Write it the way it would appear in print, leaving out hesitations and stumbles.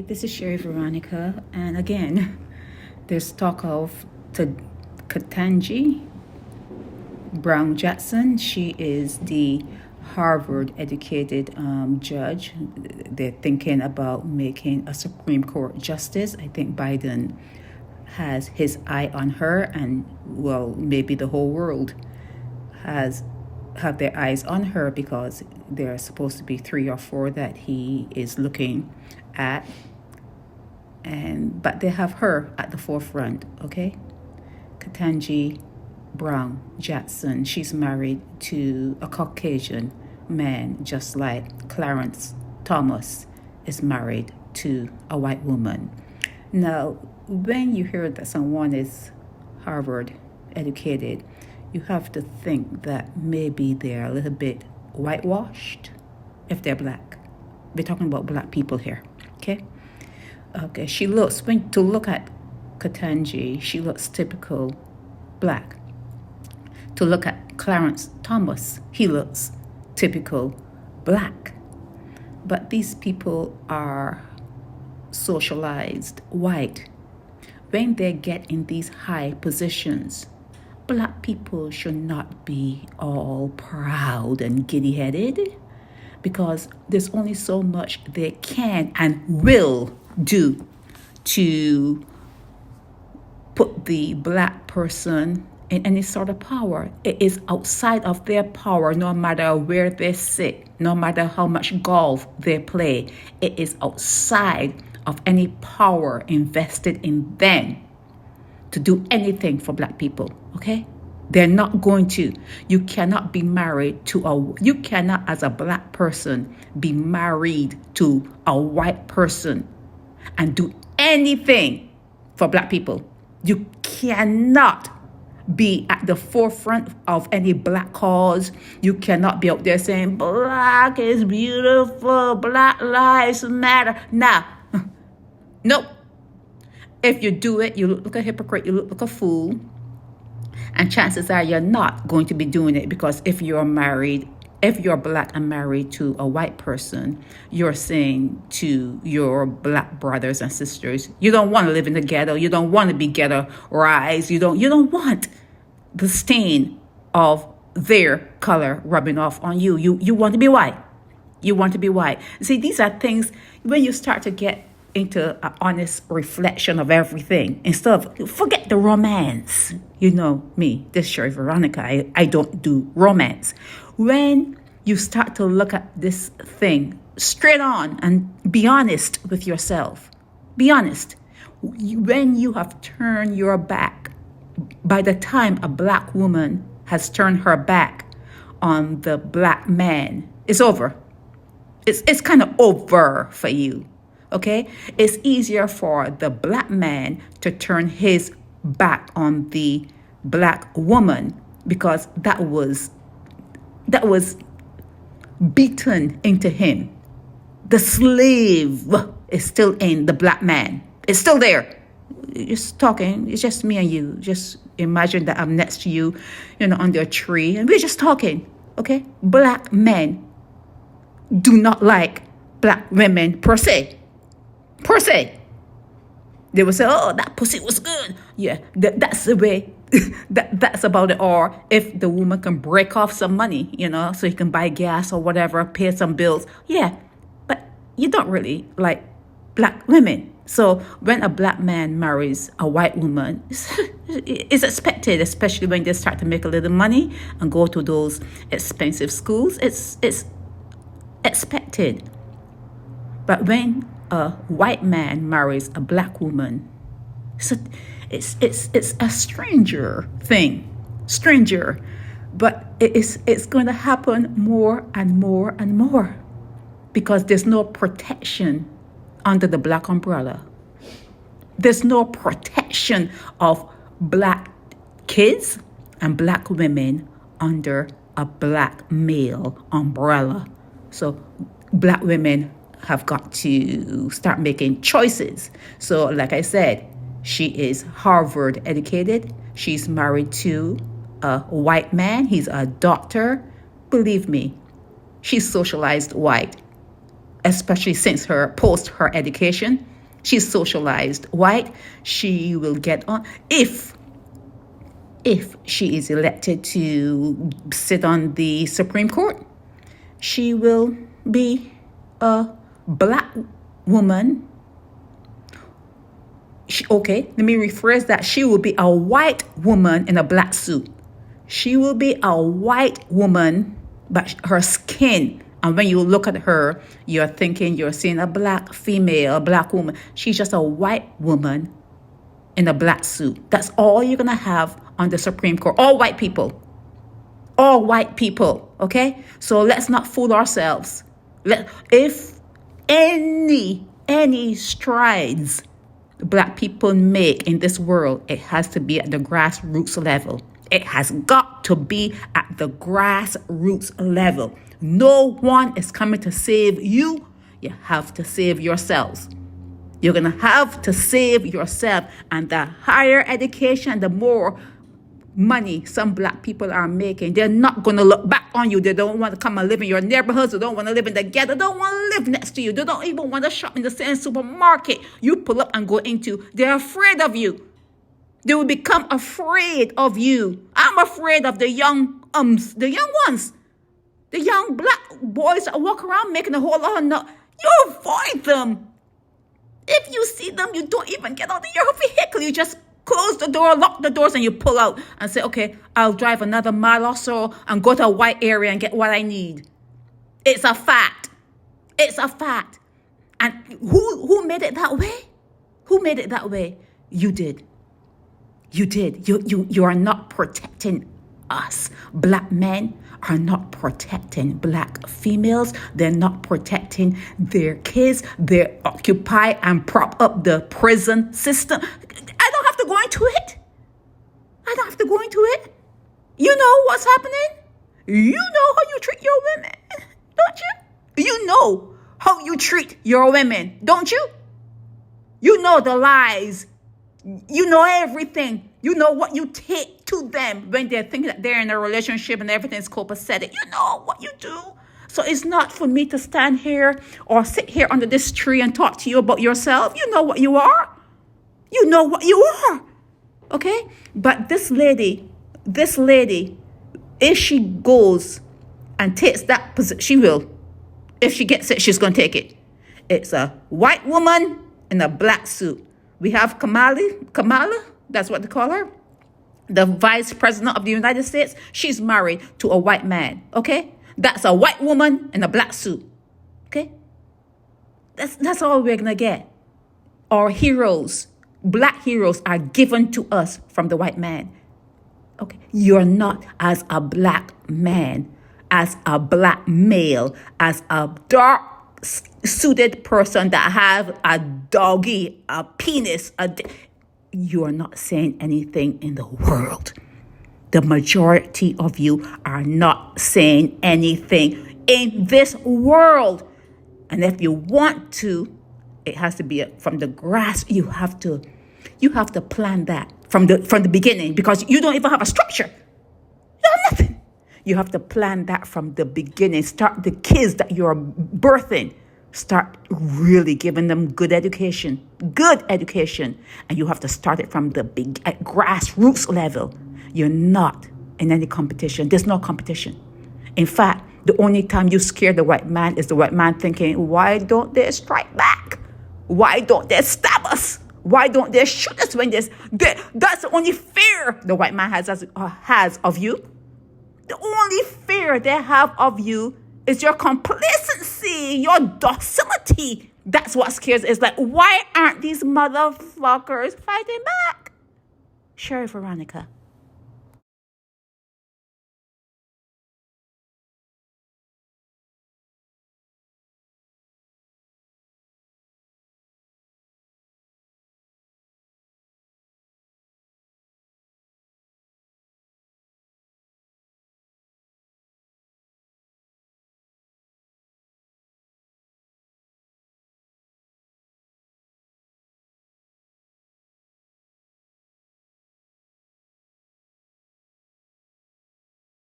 Hi, this is Sherry Veronica, and again, there's talk of Ketanji Brown Jackson. She is the Harvard-educated judge. They're thinking about making a Supreme Court justice. I think Biden has his eye on her, and well, maybe the whole world have their eyes on her because there are supposed to be 3 or 4 that he is looking at, but they have her at the forefront. Okay, Ketanji Brown Jackson, she's married to a Caucasian man, just like Clarence Thomas is married to a white woman. Now, when you hear that someone is Harvard educated, you have to think that maybe they're a little bit whitewashed if they're black. We're talking about black people here, okay? Okay, to look at Ketanji, she looks typical black. To look at Clarence Thomas, he looks typical black. But these people are socialized white. When they get in these high positions, black people should not be all proud and giddy-headed because there's only so much they can and will do to put the black person in any sort of power. It is outside of their power, no matter where they sit, no matter how much golf they play. It is outside of any power invested in them to do anything for black people, okay? They're not going to. You cannot be married to you cannot, as a black person, be married to a white person and do anything for black people. You cannot be at the forefront of any black cause. You cannot be out there saying, black is beautiful, black lives matter. Nah, nope. If you do it, you look like a hypocrite, you look like a fool. And chances are you're not going to be doing it because if you're black and married to a white person, you're saying to your black brothers and sisters, you don't want to live in the ghetto. You don't want to be ghettoized. You don't want the stain of their color rubbing off on you. You want to be white. You want to be white. See, these are things when you start to get into an honest reflection of everything instead of forget the romance. You know me, this is Sherry Veronica. I don't do romance. When you start to look at this thing straight on and be honest with yourself, be honest. When you have turned your back, by the time a black woman has turned her back on the black man, it's over. It's kind of over for you. Okay, it's easier for the black man to turn his back on the black woman because that was beaten into him. The slave is still in the black man. It's still there. Just talking. It's just me and you. Just imagine that I'm next to you, under a tree, and we're just talking. Okay, black men do not like black women per se. They will say, oh, that pussy was good. Yeah, that's the way, that's about it. Or if the woman can break off some money, so you can buy gas or whatever, pay some bills. Yeah, but you don't really like black women. So when a black man marries a white woman, it's expected, especially when they start to make a little money and go to those expensive schools. It's expected. But when a white man marries a black woman, so it's a stranger thing, but it's going to happen more and more and more because there's no protection under the black umbrella. There's no protection of black kids and black women under a black male umbrella. So black women have got to start making choices. So like I said, she is Harvard educated. She's married to a white man. He's a doctor. Believe me, she's socialized white. especially since her education. She's socialized white. She will get on if she is elected to sit on the Supreme Court. She will be a black woman. Let me rephrase that. She will be a white woman in a black suit. She will be a white woman, but her skin, and when you look at her, you're thinking you're seeing a black female, a black woman. She's just a white woman in a black suit. That's all you're going to have on the Supreme Court. All white people. All white people, okay? So let's not fool ourselves. If any strides black people make in this world, it has to be at the grassroots level. It has got to be at the grassroots level. No one is coming to save you. You have to save yourselves. You're going to have to save yourself. And the higher education, the more money some black people are making, they're not going to look back on you. They don't want to come and live in your neighborhoods. They don't want to live in the ghetto. They don't want to live next to you. They don't even want to shop in the same supermarket you pull up and go into. They're afraid of you. They will become afraid of you. I'm afraid of the young ones, the young black boys that walk around making a whole lot of noise. You avoid them. If you see them, you don't even get out of your vehicle. You just close the door, lock the doors, and you pull out and say, okay, I'll drive another mile or so and go to a white area and get what I need. It's a fact. It's a fact. And who made it that way? Who made it that way? You did. You did. You are not protecting us. Black men are not protecting black females. They're not protecting their kids. They occupy and prop up the prison system. I don't have to go into it. I don't have to go into it. You know what's happening? You know how you treat your women, don't you? You know how you treat your women, don't you? You know the lies. You know everything. You know what you take to them when they're thinking that they're in a relationship and everything's copacetic. You know what you do. So it's not for me to stand here or sit here under this tree and talk to you about yourself. You know what you are. You know what you are. Okay? But this lady, if she goes and takes that position, she will. If she gets it, she's going to take it. It's a white woman in a black suit. We have Kamala, that's what they call her, the vice president of the United States. She's married to a white man, okay? That's a white woman in a black suit, okay? That's all we're going to get. Our heroes, black heroes, are given to us from the white man, okay? You're not, as a black man, as a black male, as a dark suited person that have a doggy, a penis, you are not saying anything in the world. The majority of you are not saying anything in this world. And if you want to, it has to be from the grass. You have to plan that from the beginning, because you don't even have a structure. You have nothing. You have to plan that from the beginning. Start the kids that you're birthing. Start really giving them good education. And you have to start it from the big at grassroots level. You're not in any competition. There's no competition. In fact, the only time you scare the white man is the white man thinking, why don't they strike back? Why don't they stab us? Why don't they shoot us when that's the only fear the white man has of you. The only fear they have of you is your complacency, your docility. That's what scares. It's like, why aren't these motherfuckers fighting back? Sherry Veronica.